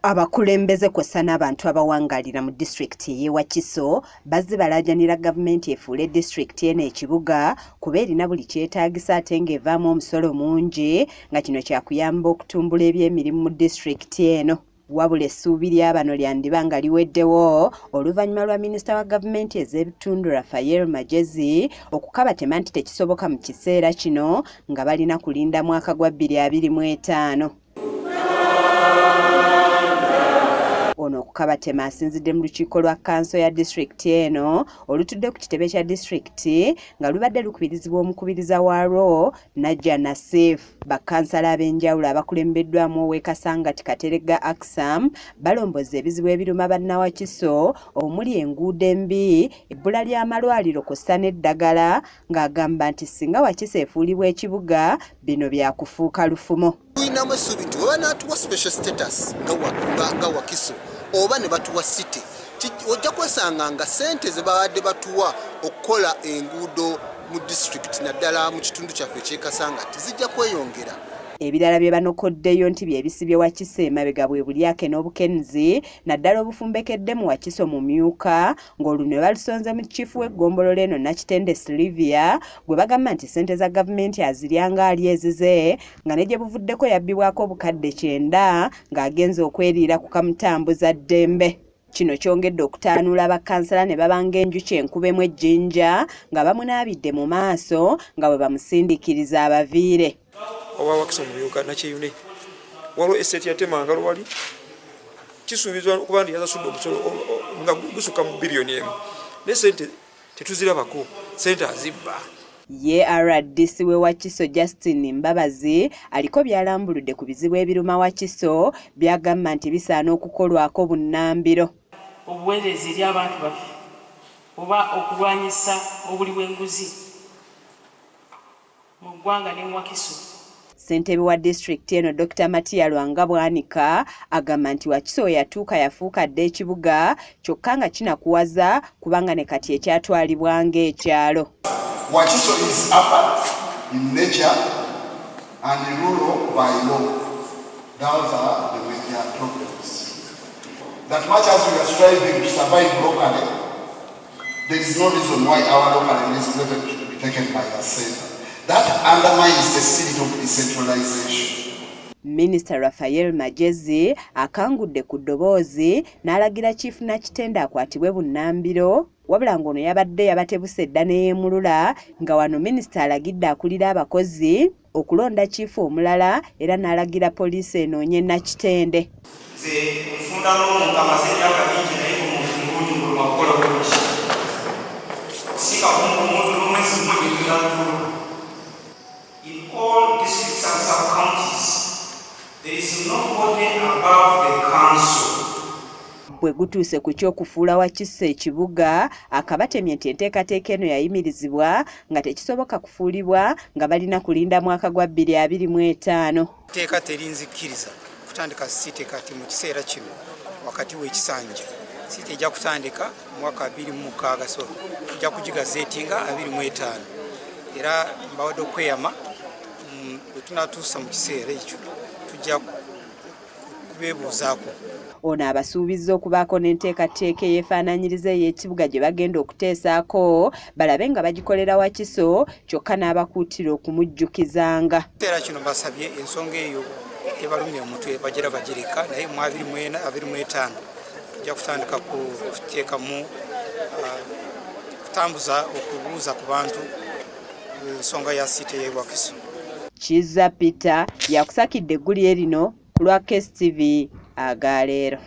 Abakulembeze kw'ossa n'abantu abawangalira mu disitulikiti y'e Wakiso bazze balaajanira gavumenti efuule disitulikiti eno Ekibuga kuba erina buli kyetaagisa ate ng'evaamu omusolo mungi nga kino kyakuyamba okutumbula eby'emirimu mu disitulikiti eno. Wabula essuubi lya bano lyandiba nga liweddewo oluvannyuma lwa minisita wa gavumenti ez'ebitundu Minisetr Magyezi okukabatema nti tekisoboka mu kiseera kino nga balina kulinda mwaka gwa 2025. Ono okukabatema asinzidde mu lukiiko lwa kkanso ya disitulikiti eno olutudde ku kitebe kya disitulikiti nga lubadde lukubirizibwa omukubiriza waalwo Najja Nassif. Bakkansala ab'enjawulo abakulembeddwamu ow'Ekasangati Kateregga Aksam balomboza ebizibu ebiruma bannawakiso omuli enguudo embi, ebbula ly'amalwaliro kw'ossa n'eddagala ng'agamba nti singa Wakiso efuulibwa ekibuga bino byakufuuka lufumo. Tulinamu essuubi nti bwe banaatuwa special status nga Wakiso oba ne batuwa city ojja kwesanga nga ssente ze babadde batuwa okukola enguudo mu disitulikiti naddala mu kitundu kyaffe eky'Ekasangati zijja kweyongera. Ebirala bye banokoddeyo nti by'ebisibye Wakiso emabega bwe bulyake n'obukenuzi naddala obufumbekedde mu Wakiso mu myuka ng'olwo ne balusonze mu kiifu w'eggombolola eno Nakitende Sylvia gwe bagamba nti ssente za gavumenti azirya ng'ali ezize nga ne gye buvuddeko yabbibwako obukadde 9 ng'agenze okweriira ku kamutambuza ddembe. Kino kyongedde okutaanuula bakkansala ne babanga enjuki enkubemu ejjinja nga bamunaabidde mu maaso nga bwe bamusindikiriza abaviire. Owa Wakiso mu myuka nakyeyune waliwo esseeti yatemanga lwali kisuubizwa okuba nti yasasudde omusolo nga gusukka mu biliyoni emu naye ssente tetuzirabako, ssente azibba. Ye RDC we Wakiso Justin Mbabazi aliko byalambuludde ku bizibu ebiruma Wakiso byagamba nti bisaana okukolwako bunnambiro. Obuweereza eri abantu baffe oba okulwanyisa obuli bw'enguzi mu ggwanga ne mu Wakiso. Ssentebe wa disitulikiti eno Dr. Matiya Lwanga-Bwanika agamba nti Wakiso yatuuka yafuuka dda ekibuga kyokka nga kinakuwaza kubanga ne kati ekyatwalibwa ng'ekyalo. Wakiso is urban in nature and rural by law. Those are the major problems. That much as we are striving to survive locally, there is no reason why our local legislation should be taken by the center. That undermines the spirit of decentralization. Minisita Minisetr Magyezi akangudde ku ddoboozi n'alagira Chief Nakitende akwatibwe bunnambiro wabula ng'ono yabadde yabatebuse dda neyeemulula nga wano minisita alagidde akulira abakozi okulonda chief omulala era n'alagira poliisi enoonye Nakitende. Nze nfundamu omuntu amaze emyaka mingi naye omuntu muluma kukola bulungi okusinga omuntu n'omwezi gumu gwe in all districts and sub-counties, there is nobody above the council. Bwe gutuuse ku ky'okufuula Wakiso ekibuga akabatemye nti enteekateeka eno yayimirizibwa nga tekisoboka kufuulibwa nga balina kulinda mwaka gwa 2025. Teeka terinzikiriza kutandika site kati mu kiseera kino wakati w'ekisanja. Site ejja kutandika mwaka 2026 so tujja kugigazeetinga 2025 era mbawadde okweyama bwe tunatuusa mu kiseera ekyo tujja kubeebuuzaako. Ono abasuubizza okubaako n'enteekateeka eyeefaanaanyiriza ey'ekibuga gye bagenda okuteesaako balabe nga bagikolera Wakiso kyokka n'abakuutira okumujjukizanga. Kiseera kino basabye ensonga eyo ebalumya omutwe bagira bagireka naye mu 2025 tujja kutandika kuteekamu kutambuza okubuuza ku bantu ensonga ya site y'e Wakiso. Kizza Peter yakusakidde eggulire lino ku lwa KSTV agaleero.